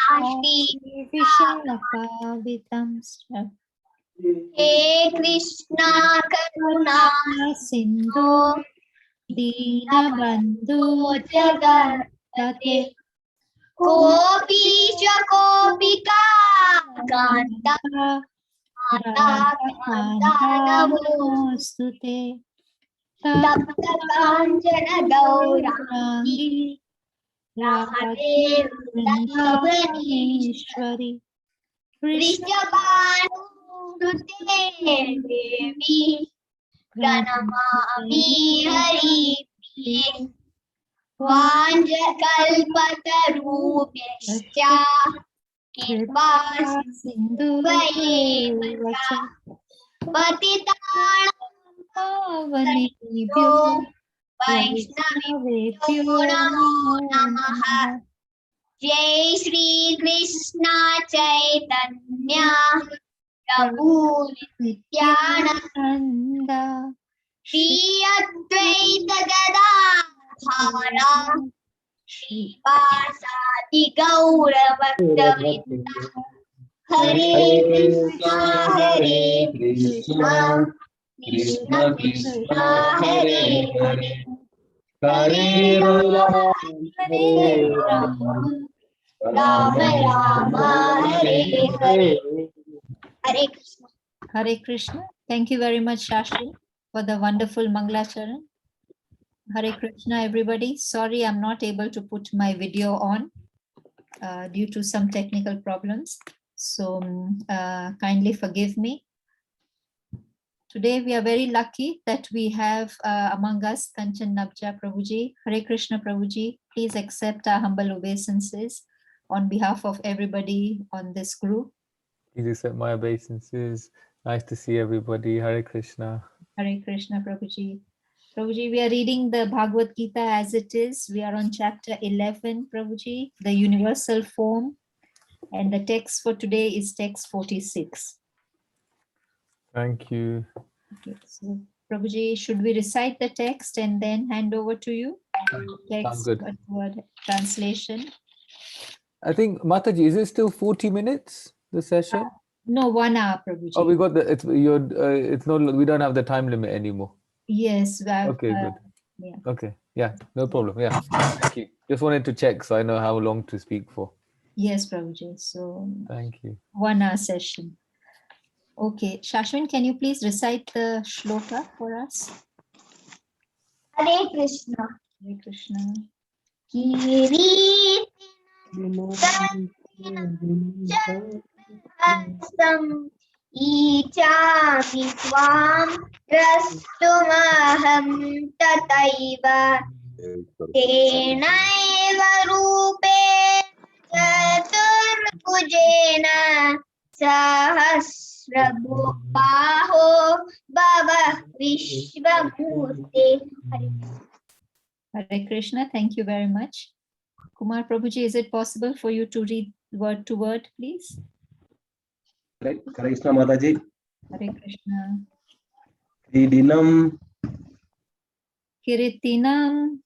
Vishalapavitam He Krishna Karuna Sindhu Dina Bandhu Jagatpate Kopi Kopika Kanta Namostute Tapta Kanchana Gaurangi Rangi Radhe Vrindavaneshwari Krishna Vrishabhanute Devi Pranamami Hari Priye Vanjakalpatarubhyascha Kripa Sindhuvacha Patitanam Pavanebhyo Vaishnavebhyo Namo Namo Namaha Namaha Jai Shri Krishna Chaitanya Prabhu Nityananda Nityananda Shri Advaita Gadadhara Shri Vasadi Gaura Bhaktavrinda Hare Krishna Krishna Krishna Hare Hare Hare Rama Hare Rama Rama Rama Hare Hare Hare Krishna. Hare Krishna. Thank you very much, Shashi, for the wonderful Mangalacharan. Hare Krishna, everybody. Sorry, I'm not able to put my video on due to some technical problems. So kindly forgive me. Today, we are very lucky that we have among us Kanchanabja Prabhuji. Hare Krishna Prabhuji, please accept our humble obeisances on behalf of everybody on this group. Please accept my obeisances. Nice to see everybody. Hare Krishna. Hare Krishna Prabhuji. Prabhuji, we are reading the Bhagavad Gita as it is. We are on chapter 11, Prabhuji, the universal form. And the text for today is text 46. Thank you. Okay, so Prabhuji, should we recite the text and then hand over to you? Text, good. word translation. I think, Mataji, is it still 40 minutes, the session? No, 1 hour, Prabhuji. Oh, we got the, it's no, we don't have the time limit anymore. Yes. Okay, good. Yeah. Okay, yeah, no problem. Yeah, thank you. Just wanted to check so I know how long to speak for. Yes, Prabhuji. So Thank you. 1 hour session. Okay, Shashwin, can you please recite the shloka for us? Hare Krishna. Hare Krishna. Kiri Hastam Ichami Swam Rastumaham Tataiva Tenaiva Rupe Chaturbhujena Sahasrabaho Bhava Vishvamurte. Hare Krishna, thank you very much. Kumar Prabhuji, is it possible for you to read word to word, please? Hare Krishna Mataji. Hare Krishna. Kridinam Kiritinam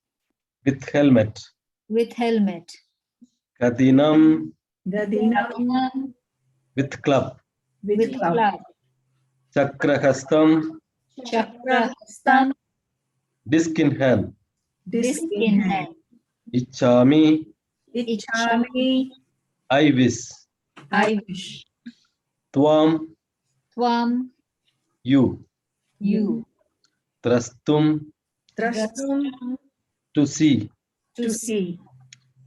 with helmet. with helmet. Gadinam Gadinam with club. with club. Chakrahastam Chakrahastam disc in hand. disc in hand. Ichami Ichami I wish. I wish. Tvam Tvam you. you. Trastum Drastum to see. to see.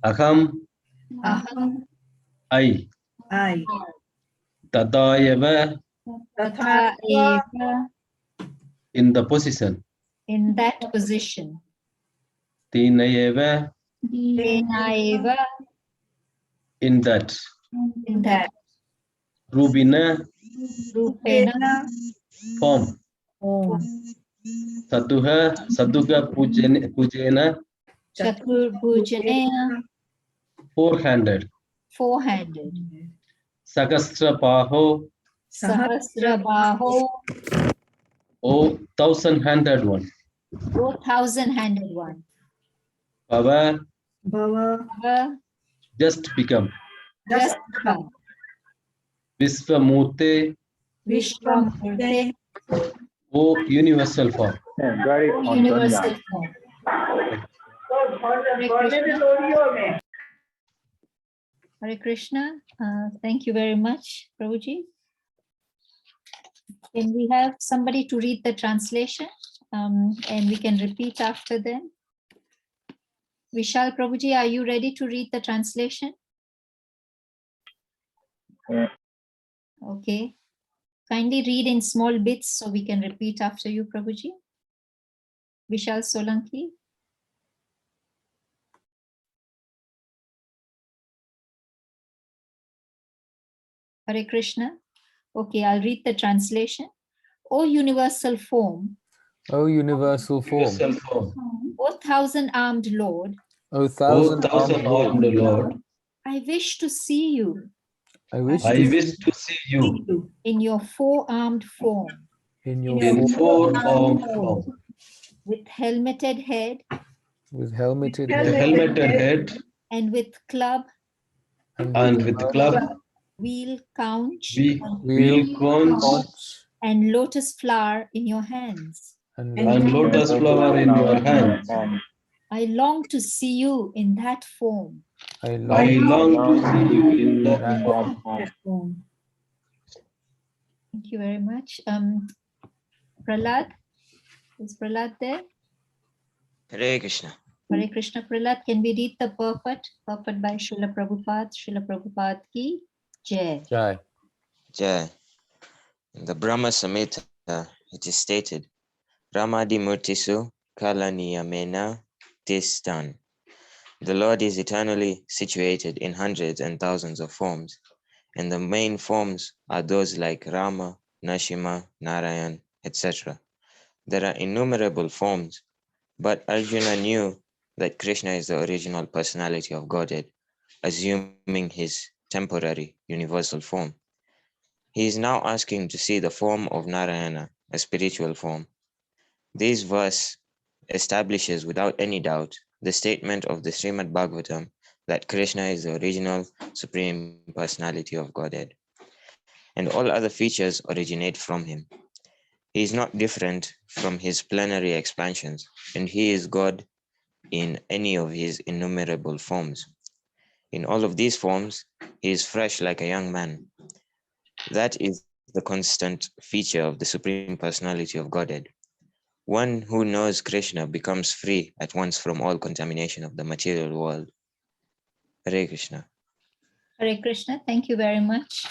Aham Aham I. Tadayava Tatha eva in the position. in that position. Tinayava Tena eva in that. in that. Rubina Rupena form. Saduga pujena Chaturbhujanena four-handed. four-handed. Sahasra paho Sahasrabaho oh 1,000-handed one. 1,000-handed one. Bhava Bhava just become. Jastra, Visvamurte, Vishwamurte, O universal form. Very universal form. Hare Krishna. Hare Krishna. Thank you very much, Prabhuji. Can we have somebody to read the translation, and we can repeat after them? Vishal Prabhuji, are you ready to read the translation? Yeah. Okay. Kindly read in small bits so we can repeat after you, Prabhuji. Vishal Solanki. Hare Krishna. Okay, I'll read the translation. O universal form, O universal form, Universal form. O thousand-armed Lord, O O thousand thousand armed Lord, I wish to see you I wish I to wish to see you in your four-armed form, in your in form four-armed form, with helmeted head with helmeted with head helmeted head and with club, and with club, wheel, conch, wheel conch, conch, and lotus flower in your hands. and lotus flower in your hand. I long to see you in that form. I I long long to see you in that form. Thank you very much. Pralad, is Pralad there? Hare Krishna. Hare Krishna. Pralad, can we read the purport? Purport by Srila Prabhupada. Srila Prabhupada ki Jai. Jai. Jai. In the Brahma Samhita, it is stated, Ramadi Murtisu Kalaniyamena Tistan. The Lord is eternally situated in hundreds and thousands of forms, and the main forms are those like Rama, Nashima, Narayan, etc. There are innumerable forms, but Arjuna knew that Krishna is the original personality of Godhead, assuming his temporary universal form. He is now asking to see the form of Narayana, a spiritual form. This verse establishes without any doubt the statement of the Srimad Bhagavatam that Krishna is the original supreme personality of Godhead, and all other features originate from him. He is not different from his plenary expansions, and he is God in any of his innumerable forms. In all of these forms, he is fresh like a young man. That is the constant feature of the Supreme Personality of Godhead. One who knows Krishna becomes free at once from all contamination of the material world. Hare Krishna. Hare Krishna. Thank you very much,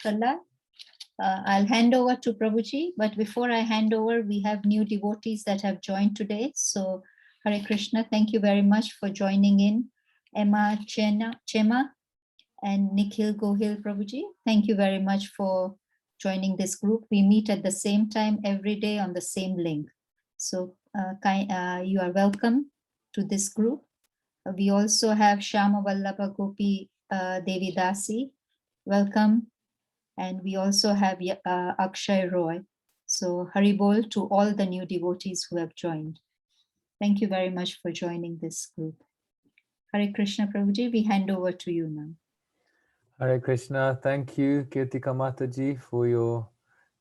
Pralad. I'll hand over to Prabhuji, but before I hand over, we have new devotees that have joined today. So Hare Krishna, thank you very much for joining in. Emma Chema and Nikhil Gohil, Prabhuji, thank you very much for joining this group. We meet at the same time every day on the same link. So you are welcome to this group. We also have Shama Vallabha Gopi Devi Dasi. Welcome. And we also have Akshay Roy. So Haribol to all the new devotees who have joined. Thank you very much for joining this group. Hare Krishna Prabhuji, we hand over to you now. Hare Krishna. Thank you, Kirtika Mataji, for your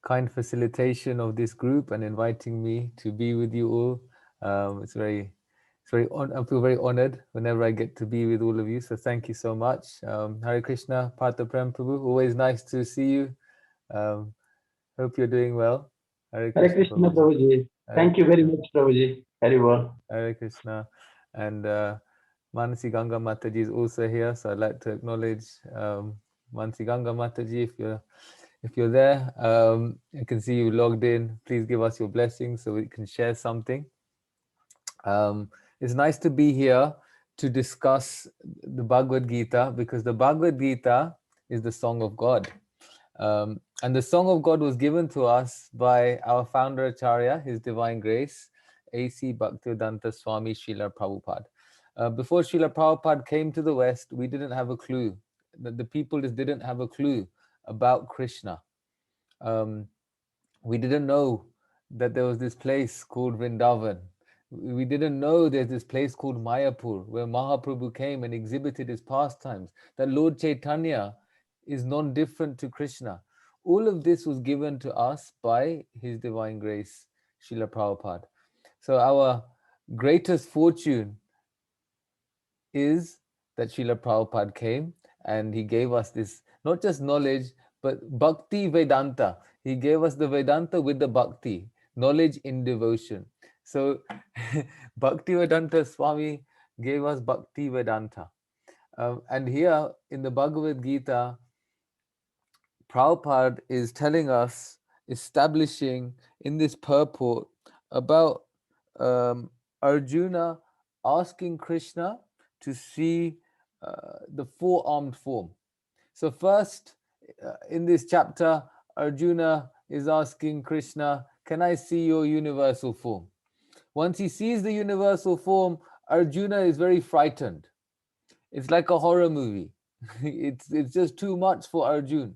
kind facilitation of this group and inviting me to be with you all. I feel very honored whenever I get to be with all of you. So thank you so much. Hare Krishna, Partha Prem Prabhu. Always nice to see you. Hope you're doing well. Hare Krishna, Prabhuji. Thank you very much, Prabhuji. Very well. Hare Krishna. And Manasi Ganga Mataji is also here, so I'd like to acknowledge Manasi Ganga Mataji. If you're there, I can see you logged in. Please give us your blessings so we can share something. It's nice to be here to discuss the Bhagavad Gita, because the Bhagavad Gita is the song of God. And the song of God was given to us by our founder Acharya, His Divine Grace, A.C. Bhaktivedanta Swami Srila Prabhupada. Before Srila Prabhupada came to the West, we didn't have a clue. The people just didn't have a clue about Krishna. We didn't know that there was this place called Vrindavan. We didn't know there's this place called Mayapur where Mahaprabhu came and exhibited his pastimes, that Lord Chaitanya is non-different to Krishna. All of this was given to us by His Divine Grace, Srila Prabhupada. So our greatest fortune is that Srila Prabhupada came and he gave us this, not just knowledge, but Bhakti Vedanta. He gave us the Vedanta with the Bhakti, knowledge in devotion. So Bhakti Vedanta Swami gave us Bhakti Vedanta. And here in the Bhagavad Gita, Prabhupada is telling us, establishing in this purport about Arjuna asking Krishna to see the four-armed form. So first, in this chapter, Arjuna is asking Krishna, can I see your universal form? Once he sees the universal form, Arjuna is very frightened. It's like a horror movie. It's just too much for Arjun.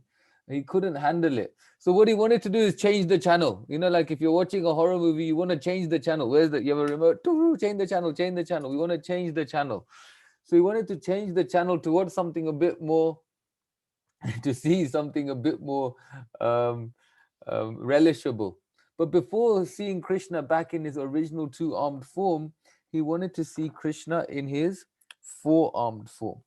He couldn't handle it. So what he wanted to do is change the channel. You know, like if you're watching a horror movie, you want to change the channel. Where's the, you have a remote? Change the channel, change the channel. We want to change the channel. So he wanted to change the channel towards something a bit more, to see something a bit more relishable. But before seeing Krishna back in his original two-armed form, he wanted to see Krishna in his four-armed form.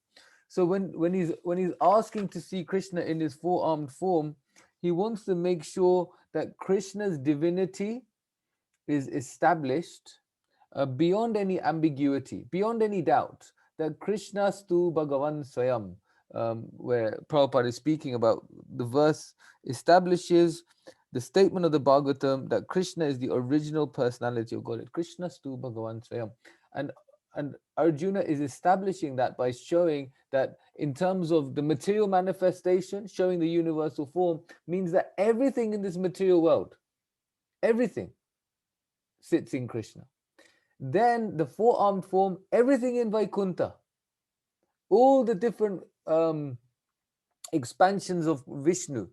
So when he's asking to see Krishna in his four-armed form, he wants to make sure that Krishna's divinity is established beyond any ambiguity, beyond any doubt, that Krishna stu Bhagavan Swayam, where Prabhupada is speaking about, the verse establishes the statement of the Bhagavatam that Krishna is the original personality of Godhead. Krishna stu Bhagavan Swayam. And Arjuna is establishing that by showing that in terms of the material manifestation, showing the universal form, means that everything in this material world, everything sits in Krishna. Then the four-armed form, everything in Vaikuntha, all the different expansions of Vishnu,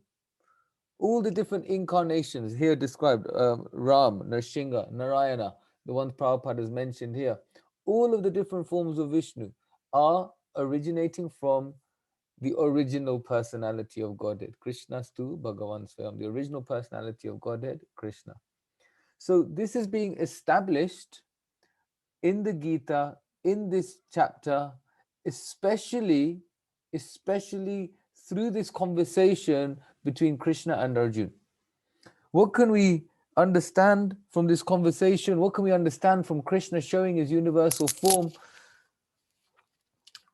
all the different incarnations here described, Ram, Narsingha, Narayana, the ones Prabhupada has mentioned here, all of the different forms of Vishnu are originating from the original personality of Godhead. Krishna stu Bhagavan Swayam, the original personality of Godhead, Krishna. So this is being established in the Gita, in this chapter, especially through this conversation between Krishna and Arjuna. What can we understand from this conversation? What can we understand from Krishna showing his universal form?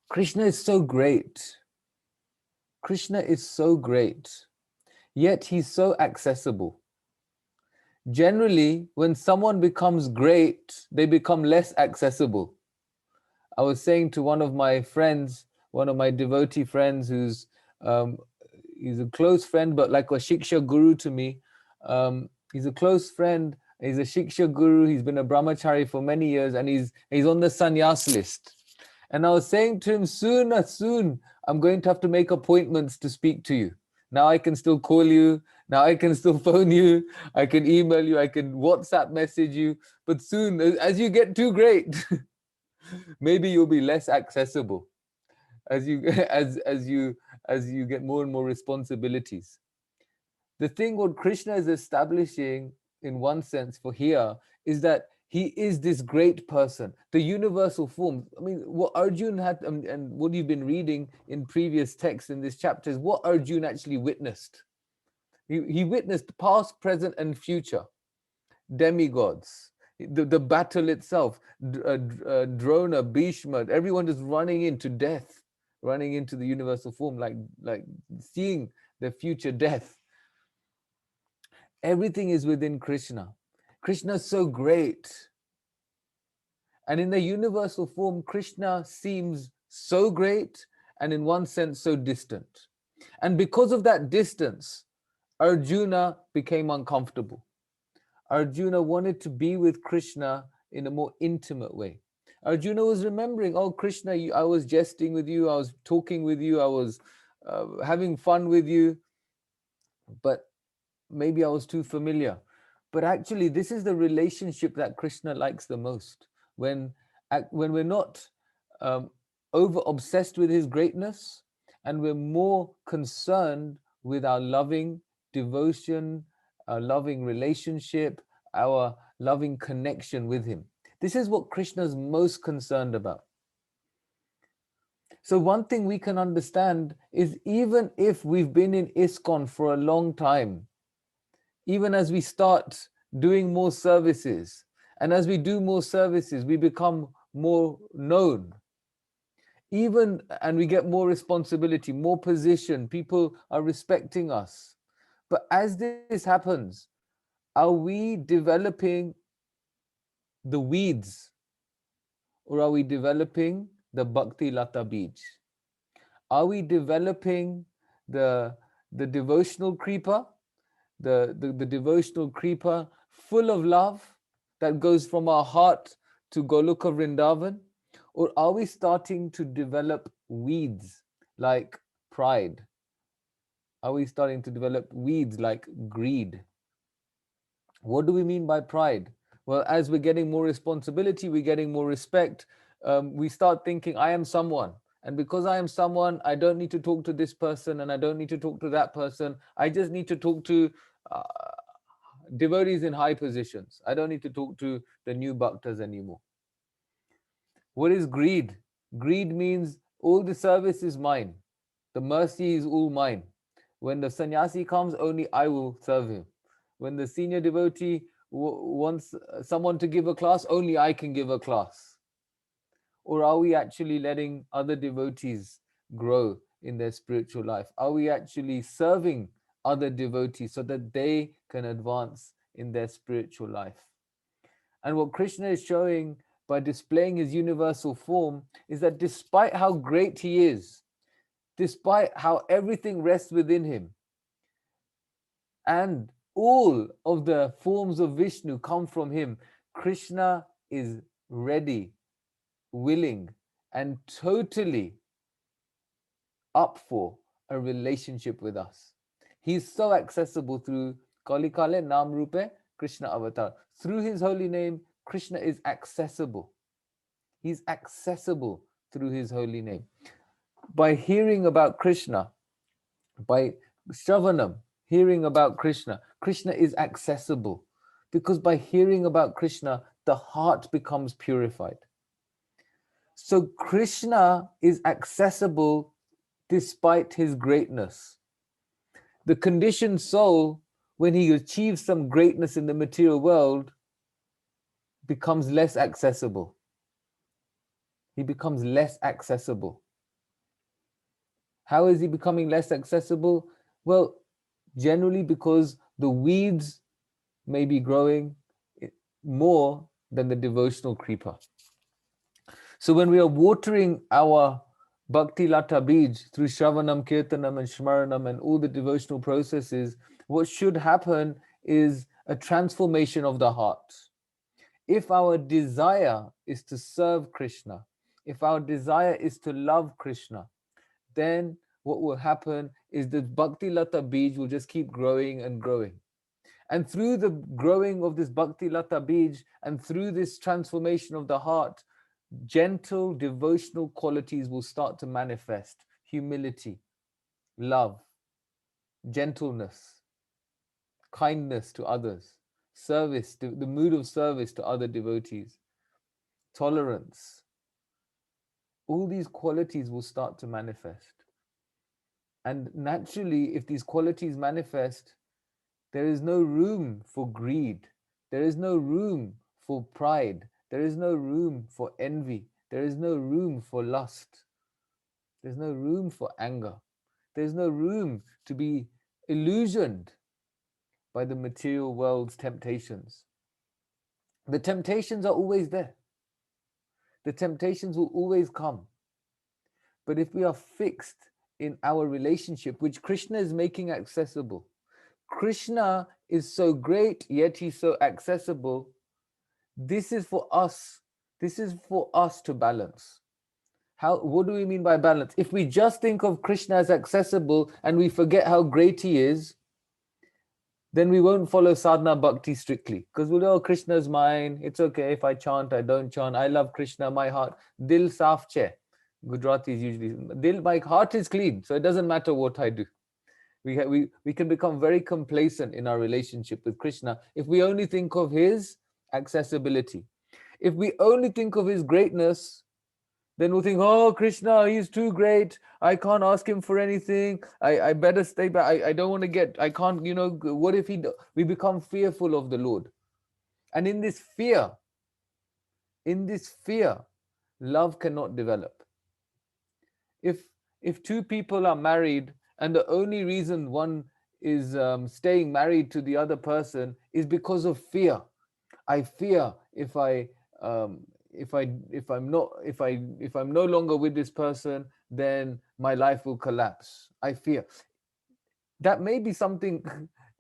Krishna is so great. Krishna is so great, yet he's so accessible. Generally, when someone becomes great, they become less accessible. I was saying to one of my friends, one of my devotee friends, who's he's a close friend, but like a Shiksha Guru to me. He's a close friend. He's a Shiksha Guru. He's been a brahmachari for many years, and he's on the sannyas list. And I was saying to him, soon, I'm going to have to make appointments to speak to you. Now I can still call you. Now I can still phone you. I can email you. I can WhatsApp message you. But soon, as you get too great, maybe you'll be less accessible as you get more and more responsibilities. The thing what Krishna is establishing in one sense for here is that he is this great person, the universal form. I mean, what Arjun had, and what you've been reading in previous texts in this chapter, is what Arjun actually witnessed. He witnessed past, present, and future demigods, the battle itself, Drona, Bhishma, everyone is running into death, running into the universal form, like seeing the future death. Everything is within Krishna. Krishna is so great. And in the universal form, Krishna seems so great and in one sense so distant. And because of that distance, Arjuna became uncomfortable. Arjuna wanted to be with Krishna in a more intimate way. Arjuna was remembering, oh Krishna, I was jesting with you, I was talking with you, I was having fun with you, but maybe I was too familiar. But actually, this is the relationship that Krishna likes the most. When we're not over obsessed with his greatness, and we're more concerned with our loving devotion, our loving relationship, our loving connection with him. This is what Krishna is most concerned about. So one thing we can understand is, even if we've been in ISKCON for a long time, even as we start doing more services, and as we do more services, we become more known, even, and we get more responsibility, more position, people are respecting us. But as this happens, are we developing the weeds, or are we developing the Bhakti Lata Bij? Are we developing the devotional creeper, the devotional creeper full of love that goes from our heart to Goloka Vrindavan? Or are we starting to develop weeds like pride? Are we starting to develop weeds like greed? What do we mean by pride? Well, as we're getting more responsibility, we're getting more respect, we start thinking, I am someone. And because I am someone, I don't need to talk to this person, and I don't need to talk to that person. I just need to talk to uh, devotees in high positions. I don't need to talk to the new bhaktas anymore. What is greed? Greed means all the service is mine. The mercy is all mine. When the sannyasi comes, only I will serve him. When the senior devotee wants someone to give a class, only I can give a class. Or are we actually letting other devotees grow in their spiritual life? Are we actually serving other devotees so that they can advance in their spiritual life? And what Krishna is showing by displaying his universal form is that despite how great he is, despite how everything rests within him, and all of the forms of Vishnu come from him, Krishna is ready, willing, and totally up for a relationship with us. He's so accessible through Kalikale Nam Rupe Krishna Avatar. Through his holy name, Krishna is accessible. He's accessible through his holy name. By hearing about Krishna, by Shravanam, hearing about Krishna, Krishna is accessible. Because by hearing about Krishna, the heart becomes purified. So Krishna is accessible despite his greatness. The conditioned soul, when he achieves some greatness in the material world, becomes less accessible. He becomes less accessible. How is he becoming less accessible? Well, generally because the weeds may be growing more than the devotional creeper. So when we are watering our Bhakti Lata Bij through Shravanam, Kirtanam and Shmaranam and all the devotional processes, what should happen is a transformation of the heart. If our desire is to serve Krishna, if our desire is to love Krishna, then what will happen is the Bhakti Lata Bij will just keep growing and growing. And through the growing of this Bhakti Lata Bij and through this transformation of the heart, gentle devotional qualities will start to manifest. Humility, love, gentleness, kindness to others, service, the mood of service to other devotees, tolerance. All these qualities will start to manifest. And naturally, if these qualities manifest, there is no room for greed. There is no room for pride. There is no room for envy. There is no room for lust. There's no room for anger. There's no room to be illusioned by the material world's temptations. The temptations are always there. The temptations will always come. But if we are fixed in our relationship, which Krishna is making accessible, Krishna is so great, yet he's so accessible. This is for us. This is for us to balance. What do we mean by balance? If we just think of Krishna as accessible and we forget how great he is, then we won't follow sadhana bhakti strictly, because we'll know Krishna's mine. It's okay if I chant, I don't chant. I love Krishna. My heart, dil saaf che. Gujarati is usually dil. My heart is clean, so it doesn't matter what I do. We can become very complacent in our relationship with Krishna if we only think of his accessibility. If we only think of his greatness, then we'll think, oh, Krishna, he's too great. I can't ask him for anything. I better stay back. I don't want to get, I can't, what if we become fearful of the Lord. And in this fear, love cannot develop. If two people are married and the only reason one is staying married to the other person is because of fear. I fear if I'm no longer with this person, then my life will collapse. I fear. That may be something.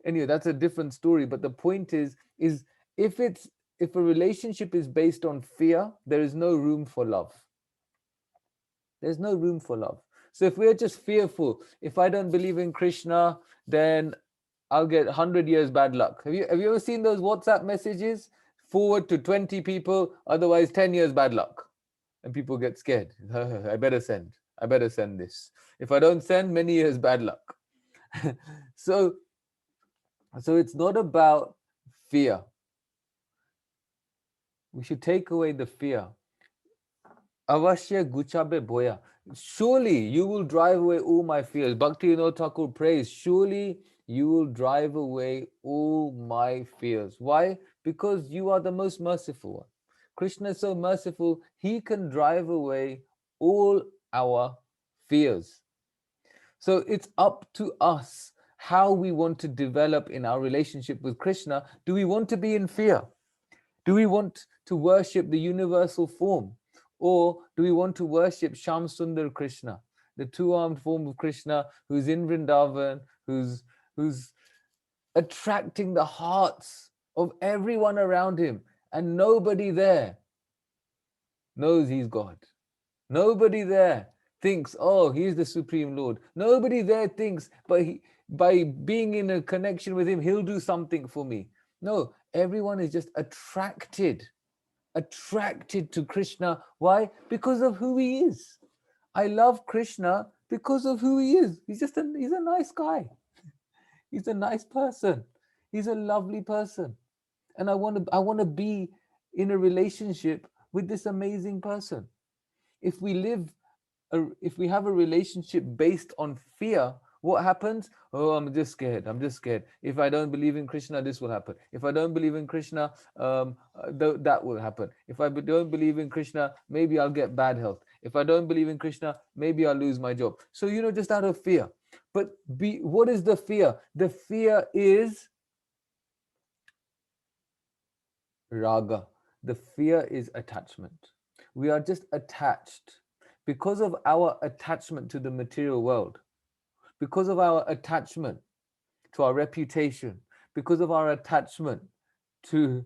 Anyway, that's a different story. But the point is if a relationship is based on fear, there is no room for love. There's no room for love. So if we're just fearful, if I don't believe in Krishna, then I'll get 100 years bad luck. Have you ever seen those WhatsApp messages? Forward to 20 people, otherwise 10 years bad luck. And people get scared. I better send this. If I don't send, many years bad luck. So it's not about fear. We should take away the fear. Avashya guchabe boya. Surely you will drive away all my fears. Bhaktivinoda Thakur prays, surely you will drive away all my fears. Why? Because you are the most merciful one. Krishna is so merciful, he can drive away all our fears. So it's up to us how we want to develop in our relationship with Krishna. Do we want to be in fear? Do we want to worship the universal form? Or do we want to worship Sham Sundar Krishna, the two-armed form of Krishna who's in Vrindavan, who's attracting the hearts of everyone around him, and nobody there knows he's God. Nobody there thinks, oh, he's the Supreme Lord. Nobody there thinks, by being in a connection with him, he'll do something for me. No, everyone is just attracted to Krishna. Why? Because of who he is. I love Krishna because of who he is. He's a nice guy. He's a nice person. He's a lovely person. And I want to be in a relationship with this amazing person. If we have a relationship based on fear, what happens? Oh, I'm just scared. If I don't believe in Krishna, this will happen. If I don't believe in Krishna, that will happen. If I don't believe in Krishna, maybe I'll get bad health. If I don't believe in Krishna, maybe I'll lose my job. So, just out of fear. But what is the fear? The fear is raga. The fear is attachment. We are just attached. Because of our attachment to the material world, because of our attachment to our reputation, because of our attachment to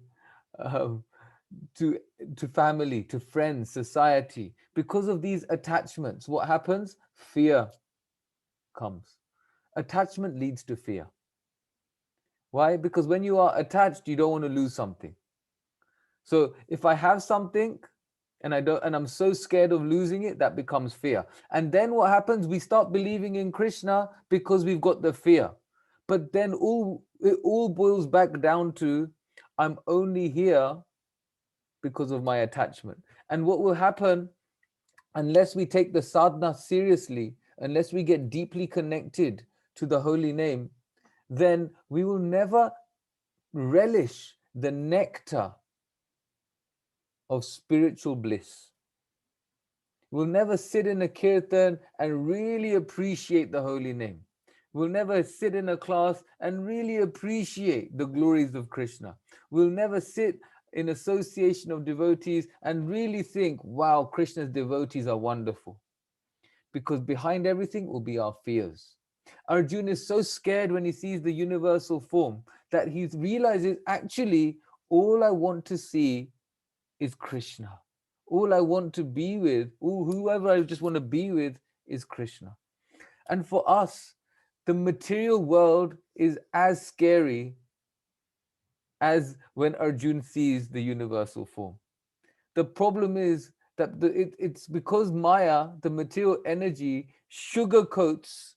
family, to friends, society, because of these attachments, what happens? Fear comes. Attachment leads to fear. Why? Because when you are attached, you don't want to lose something. So if I have something and I'm so scared of losing it, that becomes fear. And then what happens? We start believing in Krishna because we've got the fear. But then it all boils back down to, I'm only here because of my attachment. And what will happen, unless we take the sadhana seriously, unless we get deeply connected to the holy name, then we will never relish the nectar of spiritual bliss. We'll never sit in a kirtan and really appreciate the holy name. We'll never sit in a class and really appreciate the glories of Krishna. We'll never sit in association of devotees and really think, wow, Krishna's devotees are wonderful. Because behind everything will be our fears. Arjuna is so scared when he sees the universal form that he realizes, actually, all I want to see is Krishna. All I want to be with, whoever I just want to be with, is Krishna. And for us, the material world is as scary as when Arjun sees the universal form. The problem is that it's because Maya, the material energy, sugarcoats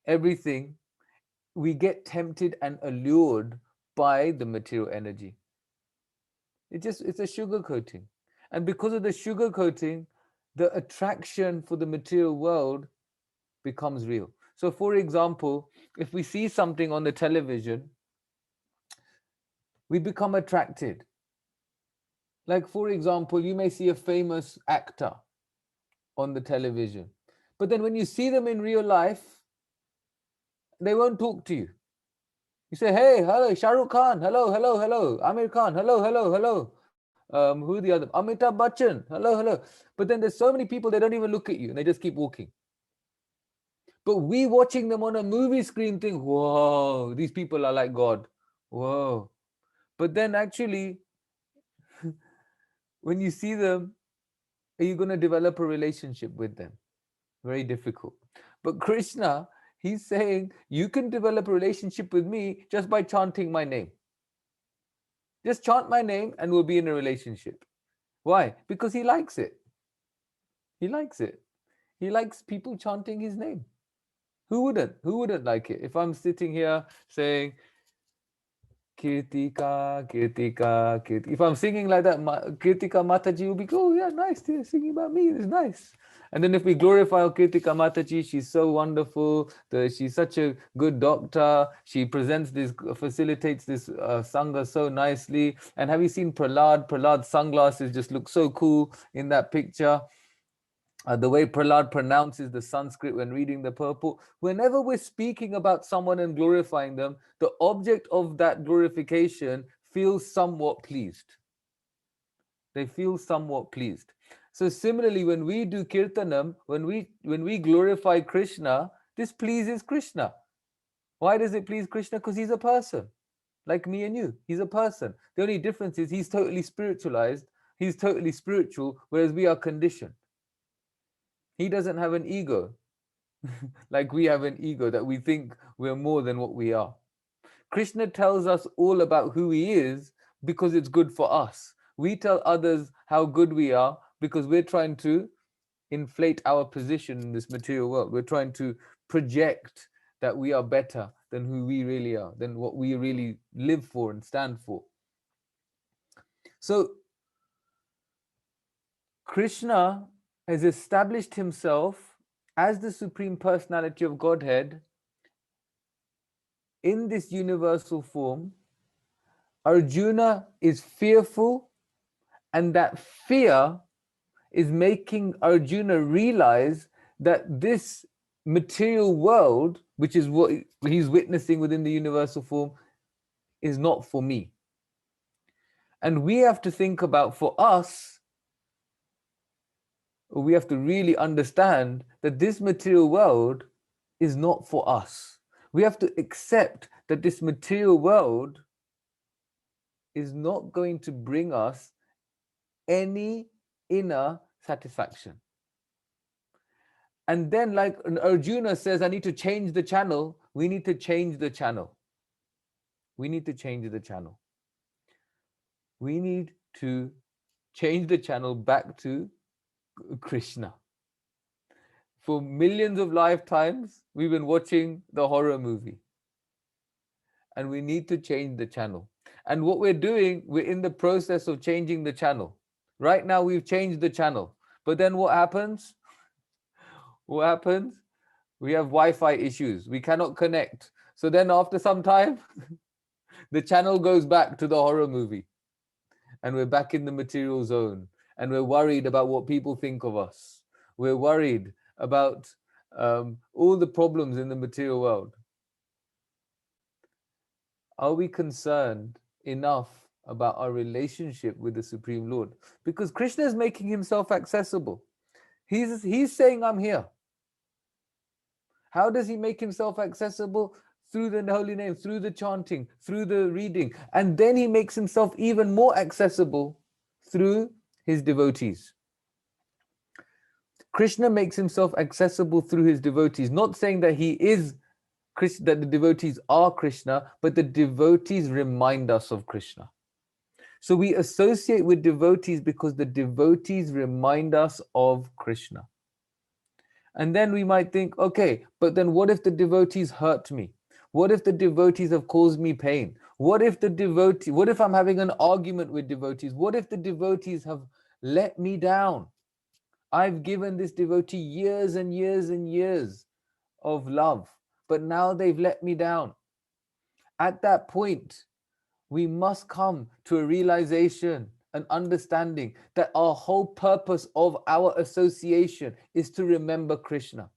everything. We get tempted and allured by the material energy. It's a sugar coating. And because of the sugar coating, the attraction for the material world becomes real. So for example, if we see something on the television, we become attracted. Like for example, you may see a famous actor on the television, but then when you see them in real life, they won't talk to you. You say, hey, hello, Shah Rukh Khan, hello, hello, hello, Amir Khan, hello, hello, hello. Who are the other? Amitabh Bachchan, hello, hello. But then there's so many people, they don't even look at you and they just keep walking. But we watching them on a movie screen think, whoa, these people are like God. Whoa. But then actually, when you see them, are you going to develop a relationship with them? Very difficult. But Krishna, he's saying, you can develop a relationship with me just by chanting my name. Just chant my name and we'll be in a relationship. Why? Because he likes it. He likes it. He likes people chanting his name. Who wouldn't? Who wouldn't like it? If I'm sitting here saying, Kirtika, Kirtika, Kirtika. If I'm singing like that, Kirtika Mataji will be, oh yeah, nice, they're singing about me, it's nice. And then if we glorify Kirtika Mataji, she's so wonderful, she's such a good doctor, she presents this, facilitates this Sangha so nicely. And have you seen Prahlad? Prahlad's sunglasses just look so cool in that picture. The way Prahlad pronounces the Sanskrit when reading the purport. Whenever we're speaking about someone and glorifying them, the object of that glorification feels somewhat pleased. They feel somewhat pleased. So similarly, when we do kirtanam, when we glorify Krishna, this pleases Krishna. Why does it please Krishna? Because he's a person, like me and you. He's a person. The only difference is he's totally spiritualized. He's totally spiritual, whereas we are conditioned. He doesn't have an ego like we have an ego that we think we're more than what we are. Krishna tells us all about who he is because it's good for us. We tell others how good we are because we're trying to inflate our position in this material world. We're trying to project that we are better than who we really are, than what we really live for and stand for. So Krishna has established himself as the Supreme Personality of Godhead in this universal form. Arjuna is fearful, and that fear is making Arjuna realize that this material world, which is what he's witnessing within the universal form, is not for me. And we have to think about, for us, we have to really understand that this material world is not for us. We have to accept that this material world is not going to bring us any inner satisfaction. And then, like Arjuna says, I need to change the channel. We need to change the channel. We need to change the channel. We need to change the channel back to Krishna. For millions of lifetimes, we've been watching the horror movie. And we need to change the channel. And what we're doing, we're in the process of changing the channel. Right now, we've changed the channel. But then what happens? What happens? We have Wi-Fi issues. We cannot connect. So then after some time, the channel goes back to the horror movie. And we're back in the material zone. And we're worried about what people think of us. We're worried about all the problems in the material world. Are we concerned enough about our relationship with the Supreme Lord? Because Krishna is making himself accessible. He's saying, I'm here. How does he make himself accessible? Through the holy name, through the chanting, through the reading. And then he makes himself even more accessible through his devotees. Krishna makes himself accessible through his devotees, not saying that he is that the devotees are Krishna, but the devotees remind us of Krishna. So we associate with devotees because the devotees remind us of Krishna. And then we might think, okay, but then what if the devotees hurt me? What if the devotees have caused me pain? What if I'm having an argument with devotees? What if the devotees have let me down? I've given this devotee years and years and years of love, but now they've let me down. At that point, we must come to a realization, an understanding that our whole purpose of our association is to remember Krishna.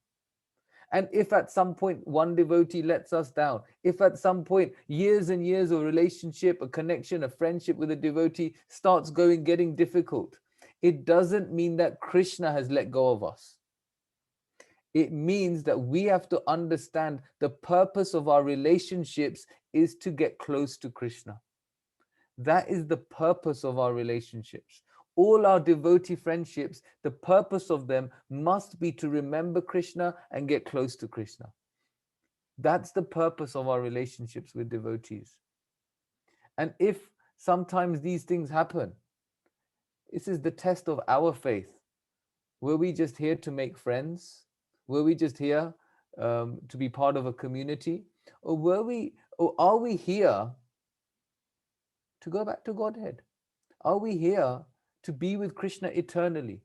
And if at some point one devotee lets us down, if at some point years and years of relationship, a connection, a friendship with a devotee starts getting difficult, it doesn't mean that Krishna has let go of us. It means that we have to understand the purpose of our relationships is to get close to Krishna. That is the purpose of our relationships. All our devotee friendships, the purpose of them must be to remember Krishna and get close to Krishna. That's the purpose of our relationships with devotees. And if sometimes these things happen, this is the test of our faith. Were we just here to make friends? Were we just here to be part of a community? Or are we here to go back to Godhead? Are we here to be with Krishna eternally?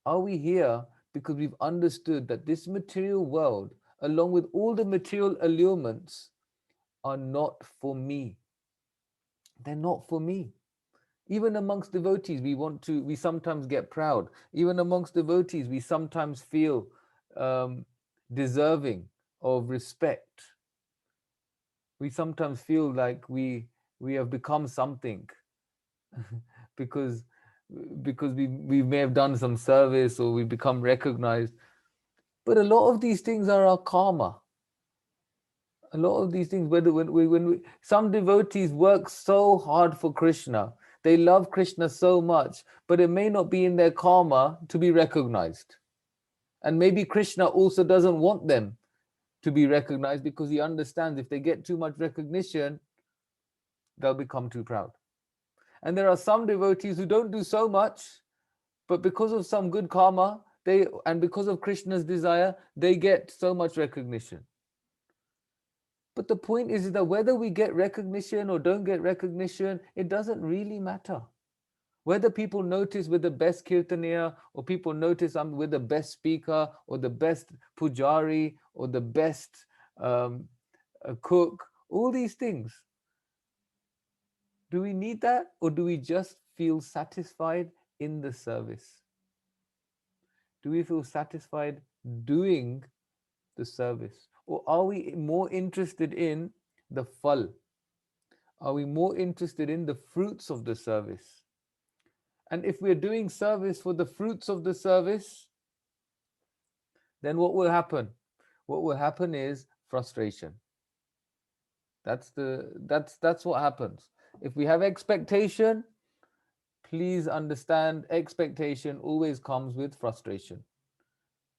Are we here because we've understood that this material world, along with all the material allurements, are not for me? They're not for me. Even amongst devotees, we sometimes get proud. Even amongst devotees, we sometimes feel deserving of respect. We sometimes feel like we have become something because we may have done some service or we become recognized. But a lot of these things are our karma. A lot of these things, some devotees work so hard for Krishna, they love Krishna so much, but it may not be in their karma to be recognized. And maybe Krishna also doesn't want them to be recognized because he understands if they get too much recognition, they'll become too proud. And there are some devotees who don't do so much, but because of some good karma, and because of Krishna's desire, they get so much recognition. But the point is that whether we get recognition or don't get recognition, it doesn't really matter. Whether people notice we're the best kirtaniya, or people notice we're the best speaker, or the best pujari, or the best cook, all these things. Do we need that, or do we just feel satisfied in the service? Do we feel satisfied doing the service? Or are we more interested in the phal? Are we more interested in the fruits of the service? And if we're doing service for the fruits of the service, then what will happen? What will happen is frustration. That's what happens. If we have expectation, please understand, expectation always comes with frustration.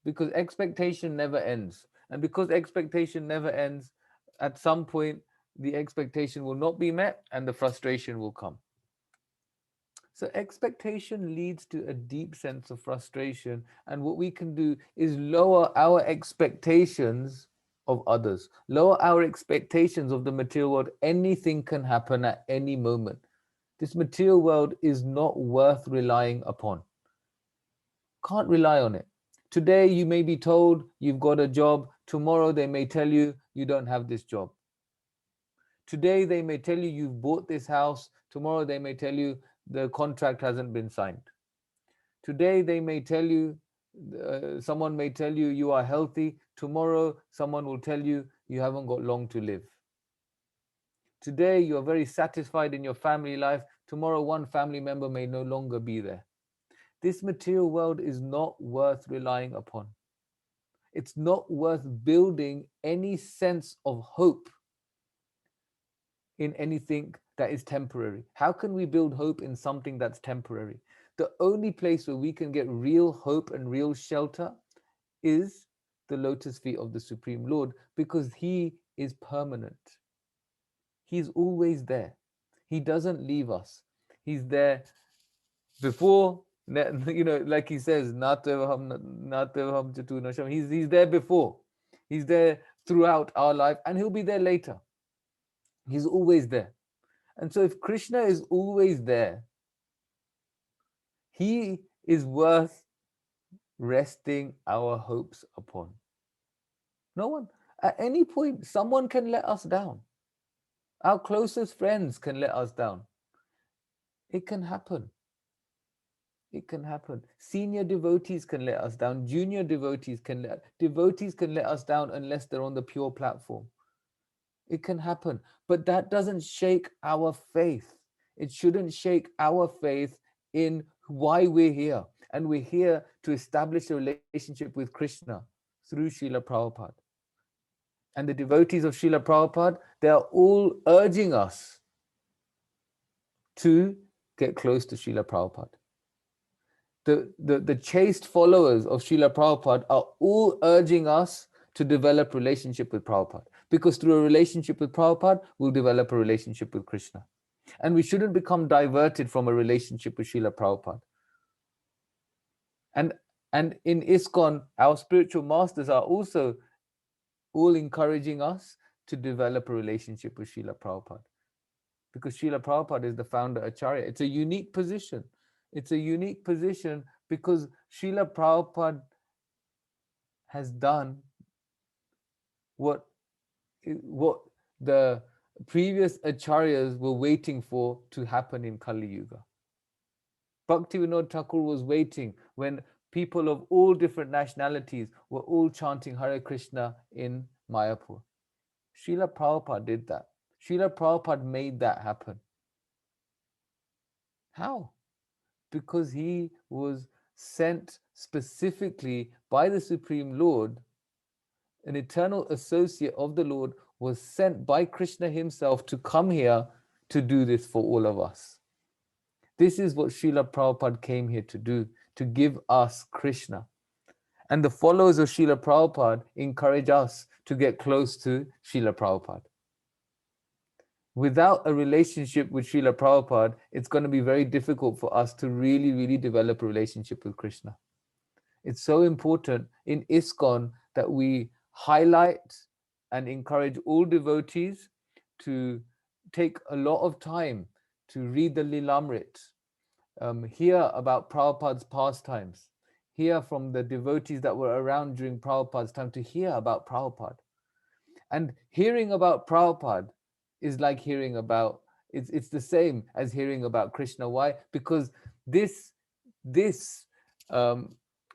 Because expectation never ends. And because expectation never ends, at some point, the expectation will not be met and the frustration will come. So expectation leads to a deep sense of frustration. And what we can do is lower our expectations of others, lower our expectations of the material world. Anything can happen at any moment. This material world is not worth relying upon. Can't rely on it. Today you may be told you've got a job. Tomorrow they may tell you you don't have this job. Today they may tell you you've bought this house. Tomorrow they may tell you the contract hasn't been signed. Today they may tell you, someone may tell you you are healthy. Tomorrow someone will tell you you haven't got long to live. Today you are very satisfied in your family life. Tomorrow one family member may no longer be there. This material world is not worth relying upon. It's not worth building any sense of hope in anything that is temporary. How can we build hope in something that's temporary? The only place where we can get real hope and real shelter is the lotus feet of the Supreme Lord, because he is permanent. He's always there. He doesn't leave us. He's there before, like he says, he's there before. He's there throughout our life, and he'll be there later. He's always there. And so if Krishna is always there, he is worth resting our hopes upon. No one, at any point, someone can let us down. Our closest friends can let us down. It can happen. It can happen. Senior devotees can let us down. Junior devotees can let us down unless they're on the pure platform. It can happen. But that doesn't shake our faith. It shouldn't shake our faith in why we're here. And we're here to establish a relationship with Krishna through Srila Prabhupada. And the devotees of Srila Prabhupada, they are all urging us to get close to Srila Prabhupada. The chaste followers of Srila Prabhupada are all urging us to develop relationship with Prabhupada, because through a relationship with Prabhupada, we'll develop a relationship with Krishna. And we shouldn't become diverted from a relationship with Srila Prabhupada. And in ISKCON, our spiritual masters are also all encouraging us to develop a relationship with Srila Prabhupada, because Srila Prabhupada is the founder Acharya. It's a unique position. It's a unique position because Srila Prabhupada has done what the previous acharyas were waiting for to happen in Kali Yuga. Bhaktivinoda Thakur was waiting when people of all different nationalities were all chanting Hare Krishna in Mayapur. Srila Prabhupada did that. Srila Prabhupada made that happen. How? Because he was sent specifically by the Supreme Lord. An eternal associate of the Lord was sent by Krishna himself to come here to do this for all of us. This is what Srila Prabhupada came here to do, to give us Krishna. And the followers of Srila Prabhupada encourage us to get close to Srila Prabhupada. Without a relationship with Srila Prabhupada, it's going to be very difficult for us to really, really develop a relationship with Krishna. It's so important in ISKCON that we highlight and encourage all devotees to take a lot of time to read the Lilamrit, hear about Prabhupada's pastimes, hear from the devotees that were around during Prabhupada's time, to hear about Prabhupada. And hearing about Prabhupada is like hearing about, it's the same as hearing about Krishna. Why? Because this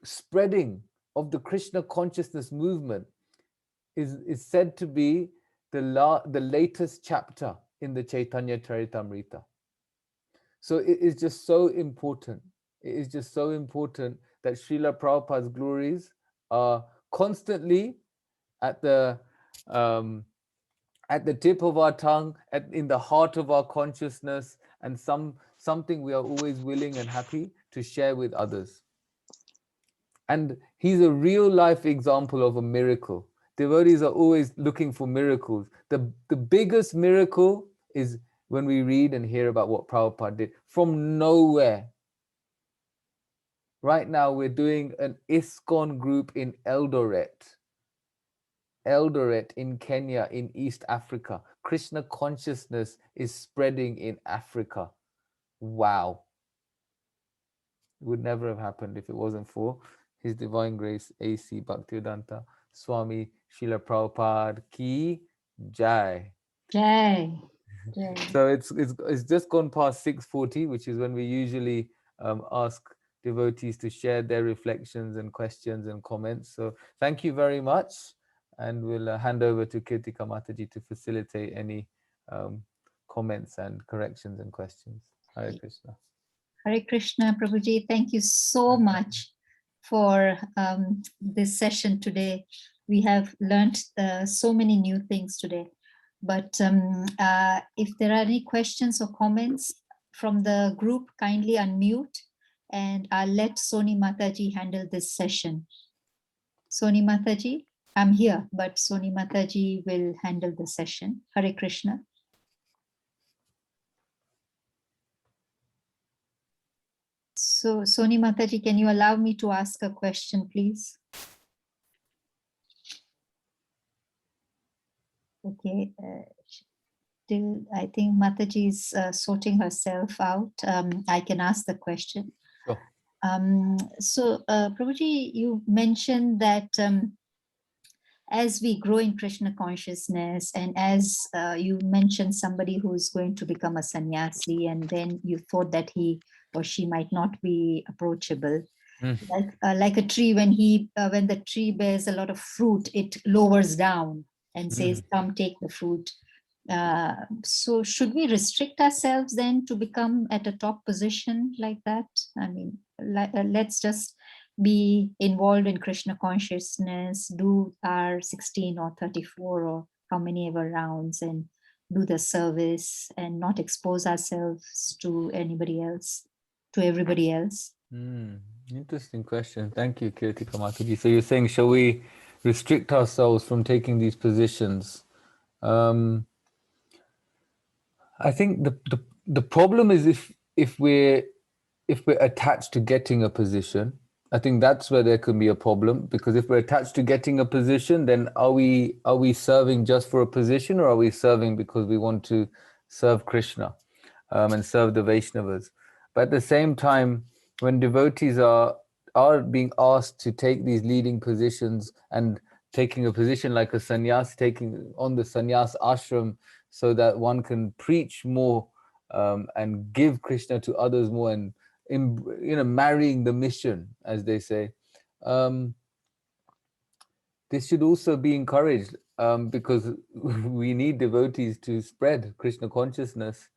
spreading of the Krishna consciousness movement is said to be the latest chapter in the Chaitanya Charitamrita. So it is just so important. It is just so important that Srila Prabhupada's glories are constantly at the tip of our tongue, in the heart of our consciousness, and something we are always willing and happy to share with others. And he's a real life example of a miracle. Devotees are always looking for miracles. The biggest miracle is when we read and hear about what Prabhupada did from nowhere. Right now, we're doing an ISKCON group in Eldoret in Kenya, in East Africa. Krishna consciousness is spreading in Africa. Wow. It would never have happened if it wasn't for His Divine Grace, A.C. Bhaktivedanta Swami Srila Prabhupada Ki Jai. Jai. Jai. So it's just gone past 6:40, which is when we usually ask devotees to share their reflections and questions and comments. So thank you very much. And we'll hand over to Kirtika Mataji to facilitate any comments and corrections and questions. Hare Krishna. Hare Krishna, Prabhuji. Thank you so much for this session today. We have learned so many new things today. But if there are any questions or comments from the group, kindly unmute, and I'll let Soni Mataji handle this session. Soni Mataji, I'm here, but Soni Mataji will handle the session. Hare Krishna. So, Soni Mataji, can you allow me to ask a question, please? Okay. Still, I think Mataji is sorting herself out. I can ask the question. Sure. Prabhuji, you mentioned that as we grow in Krishna consciousness, and as you mentioned somebody who is going to become a sannyasi, and then you thought that he or she might not be approachable, like a tree, when the tree bears a lot of fruit, it lowers down and says, "Come, take the fruit." So should we restrict ourselves then to become at a top position like that? I mean, let's just be involved in Krishna consciousness, do our 16 or 34 or how many ever rounds, and do the service and not expose ourselves to anybody else, to everybody else. Interesting question. Thank you, Kirtika Mataji. So you're saying, shall we restrict ourselves from taking these positions? I think the problem is if we're attached to getting a position, I think that's where there can be a problem, because if we're attached to getting a position, then are we serving just for a position, or are we serving because we want to serve Krishna and serve the Vaishnavas? But at the same time, when devotees are being asked to take these leading positions and taking a position like a sannyas, taking on the sannyas ashram, so that one can preach more and give Krishna to others more, and marrying the mission, as they say. This should also be encouraged, because we need devotees to spread Krishna consciousness.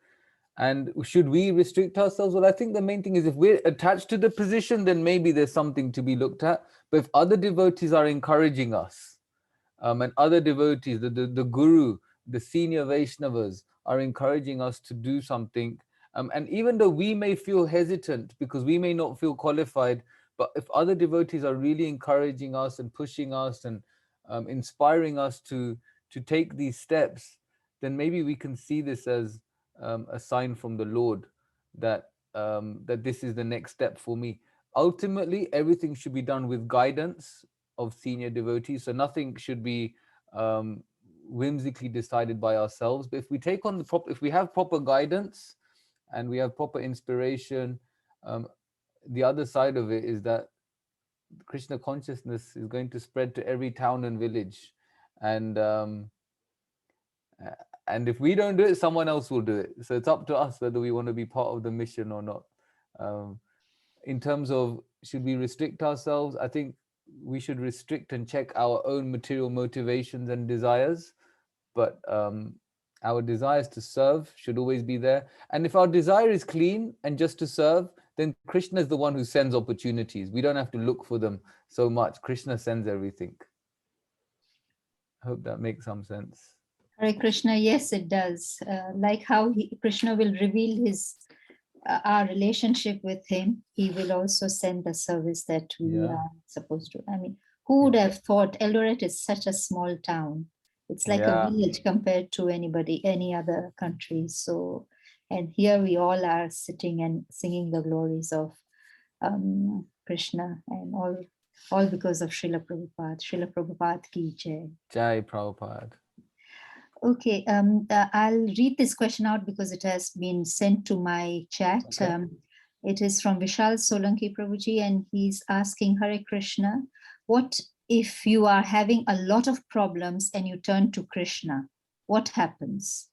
And should we restrict ourselves? Well, I think the main thing is, if we're attached to the position, then maybe there's something to be looked at. But if other devotees are encouraging us, and other devotees, the guru, the senior Vaishnavas are encouraging us to do something, and even though we may feel hesitant because we may not feel qualified, but if other devotees are really encouraging us and pushing us and inspiring us to take these steps, then maybe we can see this as a sign from the Lord that that this is the next step for me. Ultimately, everything should be done with guidance of senior devotees, so nothing should be whimsically decided by ourselves. But if we take on if we have proper guidance and we have proper inspiration, the other side of it is that Krishna consciousness is going to spread to every town and village, and if we don't do it, someone else will do it. So it's up to us whether we want to be part of the mission or not. In terms of should we restrict ourselves, I think we should restrict and check our own material motivations and desires, but our desires to serve should always be there. And if our desire is clean and just to serve, then Krishna is the one who sends opportunities. We don't have to look for them so much. Krishna sends everything. I hope that makes some sense. Hare Krishna, yes, it does. Like how Krishna will reveal our relationship with him, he will also send the service that we are supposed to. I mean, who would have thought Eldoret is such a small town? It's like a village compared to any other country. So, and here we all are sitting and singing the glories of Krishna, and all because of Srila Prabhupada. Srila Prabhupada ki jai. Jai Prabhupada. Okay, I'll read this question out because it has been sent to my chat. Okay. It is from Vishal Solanki Prabhuji, and he's asking, Hare Krishna, what if you are having a lot of problems and you turn to Krishna? What happens?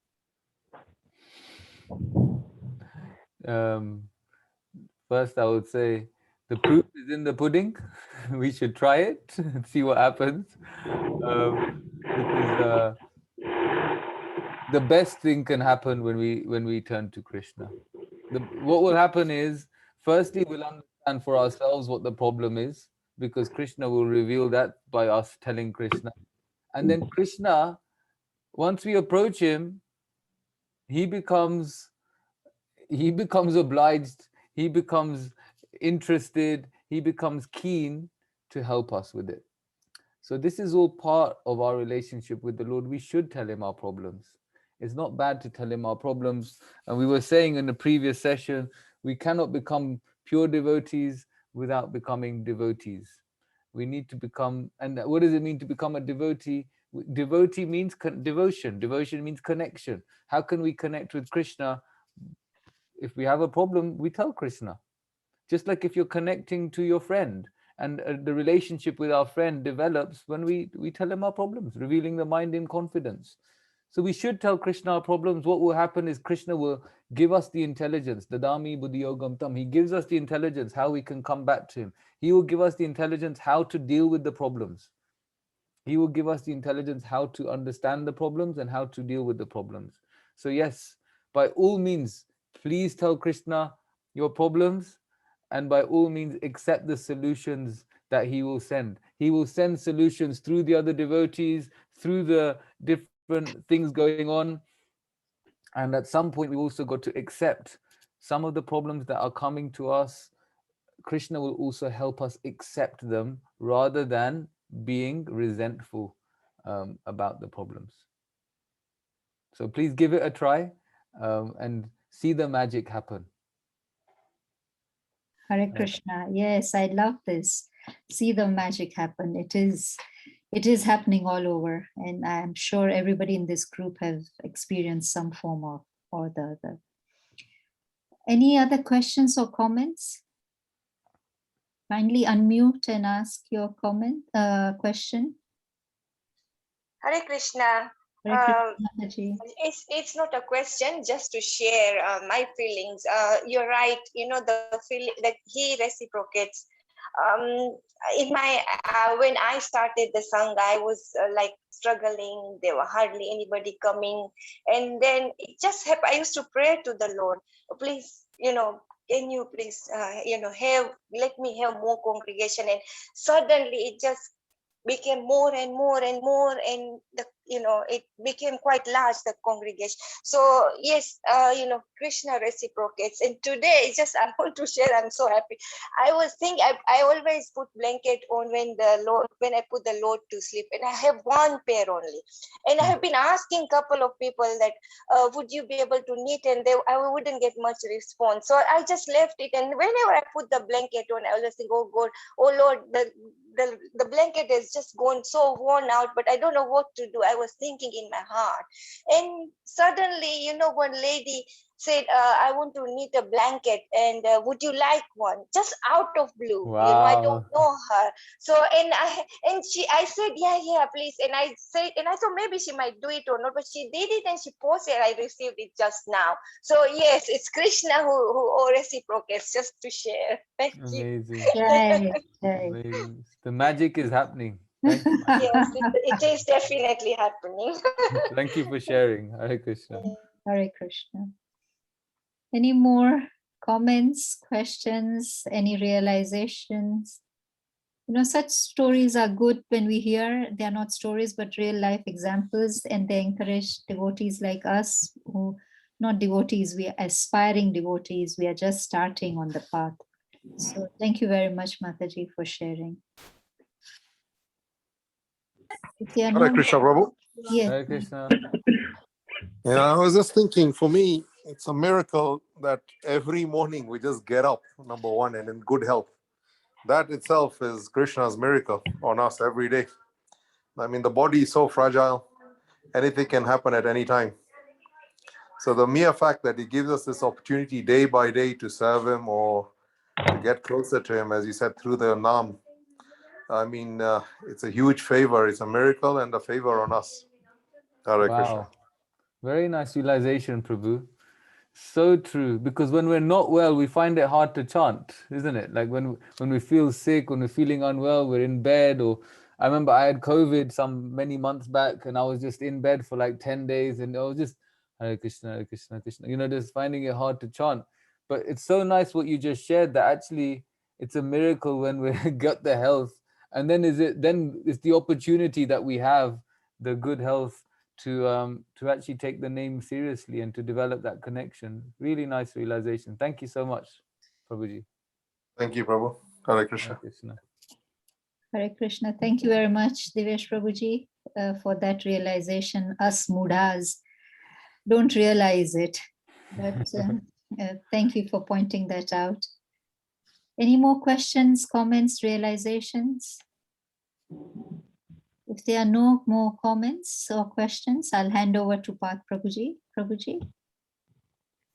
First, I would say the proof is in the pudding. We should try it and see what happens. Because the best thing can happen when we turn to Krishna. What will happen is, firstly, we'll understand for ourselves what the problem is, because Krishna will reveal that by us telling Krishna. And then Krishna, once we approach him, he becomes obliged, he becomes interested, he becomes keen to help us with it. So this is all part of our relationship with the Lord. We should tell him our problems. It's not bad to tell him our problems. And we were saying in the previous session, we cannot become pure devotees without becoming devotees. We need to become, and what does it mean to become a devotee? Devotee means devotion. Devotion means connection. How can we connect with Krishna? If we have a problem, we tell Krishna. Just like if you're connecting to your friend, and the relationship with our friend develops when we tell him our problems, revealing the mind in confidence. So we should tell Krishna our problems. What will happen is Krishna will give us the intelligence, dadami buddhi yogam tam. He gives us the intelligence how we can come back to him. He will give us the intelligence how to deal with the problems. He will give us the intelligence how to understand the problems and how to deal with the problems. So yes, by all means, please tell Krishna your problems, and by all means accept the solutions that he will send. He will send solutions through the other devotees, through the different things going on. And at some point, we also got to accept some of the problems that are coming to us. Krishna will also help us accept them rather than being resentful about the problems. So please give it a try and see the magic happen. Hare Krishna. Yes, I love this. See the magic happen. It is happening all over, and I'm sure everybody in this group have experienced some form of or the other. Any other questions or comments? Kindly unmute and ask your question. Hare Krishna. Hare Krishna, Mataji. It's not a question, just to share my feelings. You're right. The feeling that he reciprocates. In my when I started the sangha, I was like struggling. There were hardly anybody coming, and then it just happened. I used to pray to the Lord, please, can you please, let me have more congregation, and suddenly it just became more and more and more, and it became quite large, the congregation. So yes, Krishna reciprocates. And today it's just, I want to share, I'm so happy. I was thinking, I always put blanket on when I put the Lord to sleep, and I have one pair only, and I have been asking couple of people that would you be able to knit, and I wouldn't get much response, so I just left it. And whenever I put the blanket on, I always think, oh God, oh Lord, the blanket is just gone so worn out, but I don't know what to do. I was thinking in my heart, and suddenly, one lady said, I want to knit a blanket, and would you like one? Just out of blue. Wow. I don't know her. So I said, yeah, please. And I thought maybe she might do it or not, but she did it, and she posted. I received it just now. So yes, it's Krishna who reciprocates, just to share. Thank you. Amazing. Right, right. Amazing. The magic is happening. Thank you. Yes, it is definitely happening. Thank you for sharing. Hare Krishna. Hare Krishna. Any more comments, questions, any realizations? Such stories are good when we hear. They are not stories, but real life examples, and they encourage devotees like us, who, not devotees, we are aspiring devotees. We are just starting on the path. So thank you very much, Mataji, for sharing. Hare Krishna, Prabhu. Yes. Hare Krishna. Yeah, I was just thinking, for me, it's a miracle that every morning we just get up, number one, and in good health. That itself is Krishna's miracle on us every day. I mean, the body is so fragile, anything can happen at any time. So the mere fact that he gives us this opportunity day by day to serve him or to get closer to him, as you said, through the Naam, I mean, it's a huge favor. It's a miracle and a favor on us. Hare Krishna. Wow. Very nice realization, Prabhu. So true. Because when we're not well, we find it hard to chant, isn't it? Like when we feel sick, when we're feeling unwell, we're in bed. Or I remember I had COVID many months back, and I was just in bed for like 10 days, and I was just Hare Krishna, Hare Krishna, Krishna, just finding it hard to chant. But it's so nice what you just shared, that actually it's a miracle when we got the health. And then it's the opportunity that we have, the good health, to actually take the name seriously and to develop that connection. Really nice realization. Thank you so much, Prabhuji. Thank you, Prabhu. Hare Krishna. Hare Krishna. Hare Krishna. Thank you very much, Divesh Prabhuji, for that realization. Us Mudas don't realize it. But thank you for pointing that out. Any more questions, comments, realizations? If there are no more comments or questions, I'll hand over to Parth Prabhuji. Prabhuji.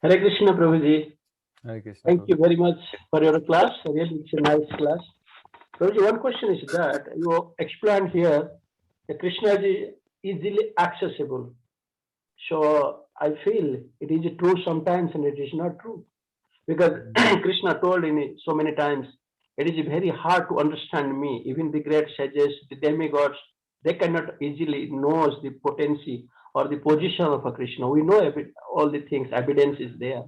Hare Krishna, Prabhuji. Hare Krishna, Thank Prabhu. you very much for your class. Really, it's a nice class. Prabhuji, one question is that you explained here that Krishna is easily accessible. So I feel it is true sometimes and it is not true. Because Krishna told in so many times, it is very hard to understand me. Even the great sages, the demigods, they cannot easily know the potency or the position of a Krishna. We know all the things, evidence is there.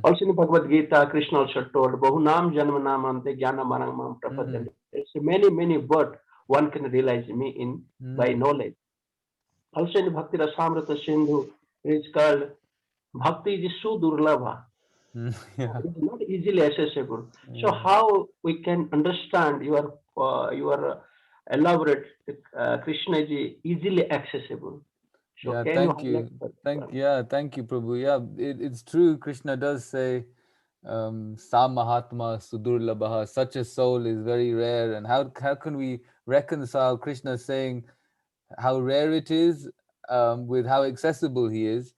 Also in Bhagavad Gita, Krishna also told, Bahunam Janmanamante Jnana Maranamam Prapadyante. There's many words one can realize me in by knowledge. Also in Bhakti Rasamrita Sindhu, it is called Bhakti is Sudurlabha. Yeah. It is not easily accessible. So how we can understand your elaborate Krishna is easily accessible? So Yeah, can thank you you. Thank you, Prabhu. Yeah, it's true. Krishna does say, Sa Mahatma Sudurlabha, such a soul is very rare. And how can we reconcile Krishna saying how rare it is with how accessible he is?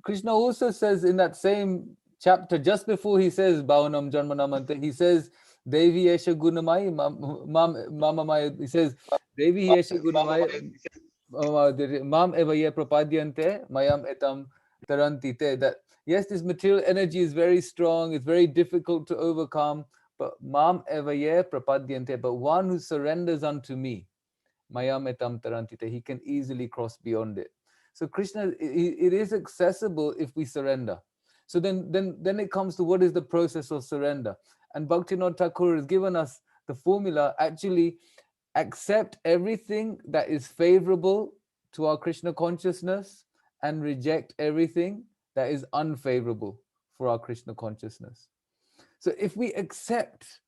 Krishna also says in that same chapter, just before he says Bhavanam Janmanamante, he says Devi Esha Gunamai Mamamaya. He says Devi Esha Gunamai Mam Evaya Prapadyante Mayam Etam Tarantite. That yes, this material energy is very strong, it's very difficult to overcome, but Mam Evaya Prapadyante, but one who surrenders unto me, Mayam Etam Tarantite, he can easily cross beyond it. So Krishna, it is accessible if we surrender. So then it comes to what is the process of surrender. And Bhaktivinoda Thakur has given us the formula. Actually, accept everything that is favorable to our Krishna consciousness and reject everything that is unfavorable for our Krishna consciousness. So if we accept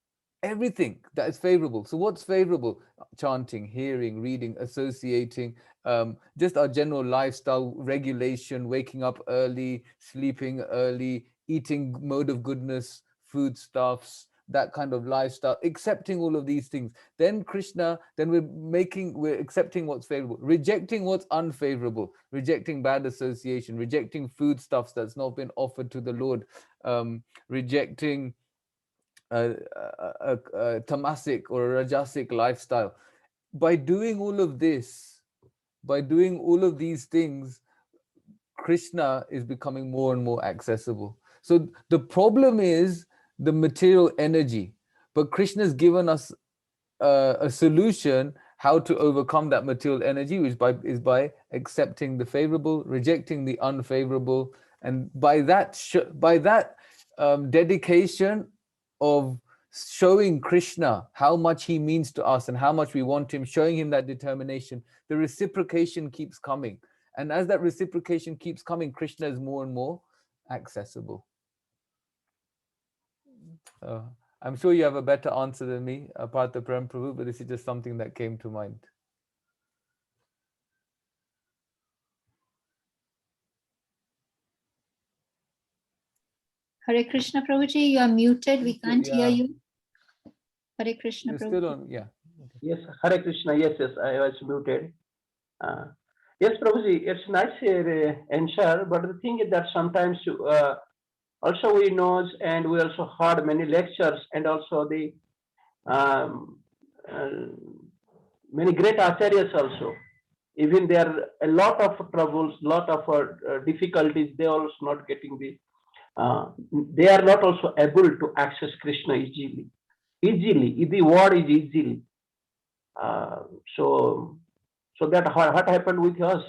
everything that is favorable, so what's favorable? Chanting, hearing, reading, associating, just our general lifestyle regulation, waking up early, sleeping early, eating mode of goodness, foodstuffs, that kind of lifestyle, accepting all of these things. Then Krishna, then we're accepting what's favorable, rejecting what's unfavorable, rejecting bad association, rejecting foodstuffs that's not been offered to the Lord, rejecting a tamasic or a rajasic lifestyle. By doing all of this, by doing all of these things, Krishna is becoming more and more accessible. So the problem is the material energy, but Krishna has given us a solution how to overcome that material energy, which is by accepting the favorable, rejecting the unfavorable, and by that dedication of showing Krishna how much he means to us and how much we want him, showing him that determination, the reciprocation keeps coming. And as that reciprocation keeps coming, Krishna is more and more accessible. I'm sure you have a better answer than me, apart the Prem Prabhu, but this is just something that came to mind. Hare Krishna Prabhuji, you are muted. We can't hear you. Hare Krishna You're Prabhuji. still on, yeah. Yes, Hare Krishna. Yes, I was muted. Yes, Prabhuji, it's nice answer, but the thing is that sometimes also we know and we also heard many lectures and also the many great acharyas also. Even there are a lot of troubles, lot of difficulties. They also not getting the. They are not also able to access Krishna easily. Easily, the word is easily. So that what happened with us?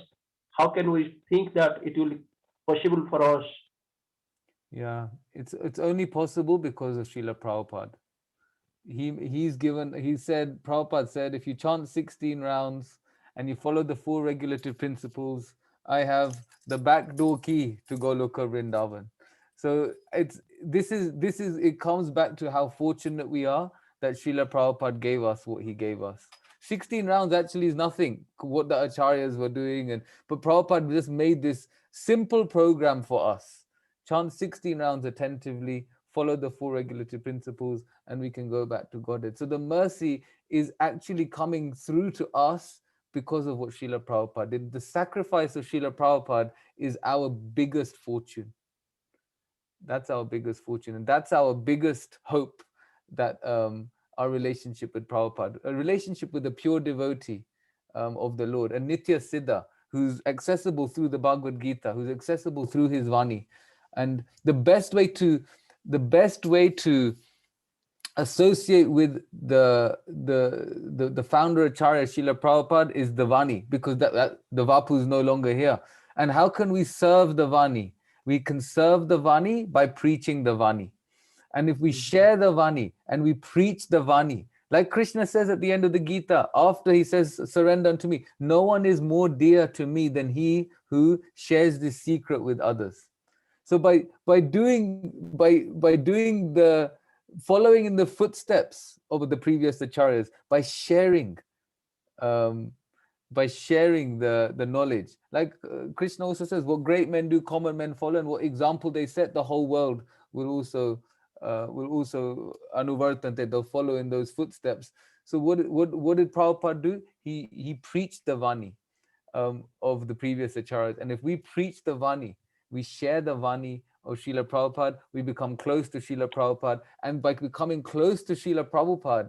How can we think that it will be possible for us? Yeah, it's only possible because of Srila Prabhupada. He said, Prabhupada said, if you chant 16 rounds and you follow the 4 regulative principles, I have the back door key to Goloka Vrindavan. So it comes back to how fortunate we are that Srila Prabhupada gave us what he gave us. 16 rounds actually is nothing, what the acharyas were doing, but Prabhupada just made this simple program for us. Chant 16 rounds attentively, follow the 4 regulatory principles, and we can go back to Godhead. So the mercy is actually coming through to us because of what Srila Prabhupada did. The sacrifice of Srila Prabhupada is our biggest fortune. That's our biggest fortune, and that's our biggest hope, that our relationship with Prabhupada, a relationship with the pure devotee of the Lord, a Nitya Siddha, who's accessible through the Bhagavad Gita, who's accessible through his Vani. And the best way to associate with the founder Acharya Srila Prabhupada is the Vani, because the Vapu is no longer here. And how can we serve the Vani? We can serve the Vani by preaching the Vani. And if we share the Vani and we preach the Vani, like Krishna says at the end of the Gita, after he says, surrender unto me, no one is more dear to me than he who shares this secret with others. So by doing the following in the footsteps of the previous acharyas, by sharing the knowledge, like Krishna also says, what great men do, common men follow, and what example they set, the whole world will also anuvartante, they'll follow in those footsteps. So what did Prabhupada do? He preached the Vani of the previous acharyas, and if we preach the Vani, we share the Vani of Srila Prabhupada, we become close to Srila Prabhupada, and by becoming close to Srila Prabhupada,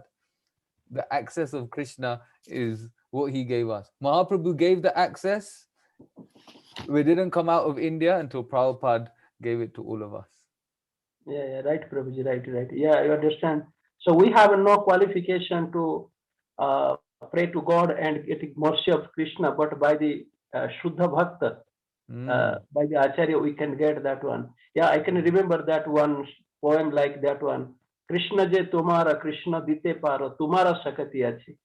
the access of Krishna is what he gave us. Mahaprabhu gave the access. We didn't come out of India until Prabhupada gave it to all of us. Yeah, right, Prabhuji, right. Yeah, I understand. So we have no qualification to pray to God and get mercy of Krishna, but by the Shuddha Bhakta, by the Acharya, we can get that one. Yeah, I can remember that one poem like that one. Krishna je tumara, Krishna dite paro, tumara sakati achi.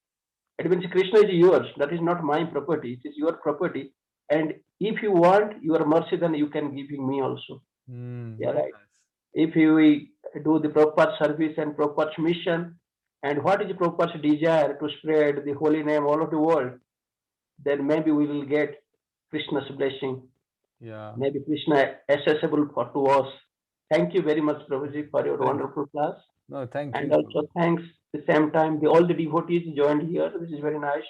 It means Krishna is yours. That is not my property. It is your property. And if you want your mercy, then you can give me also. Yeah, right. If we do the proper service and proper mission, and what is the proper desire to spread the holy name all over the world, then maybe we will get Krishna's blessing. Yeah. Maybe Krishna accessible to us. Thank you very much, Prabhuji, for your wonderful class. No, thank you. And also thanks at the same time all the devotees joined here. This is very nice.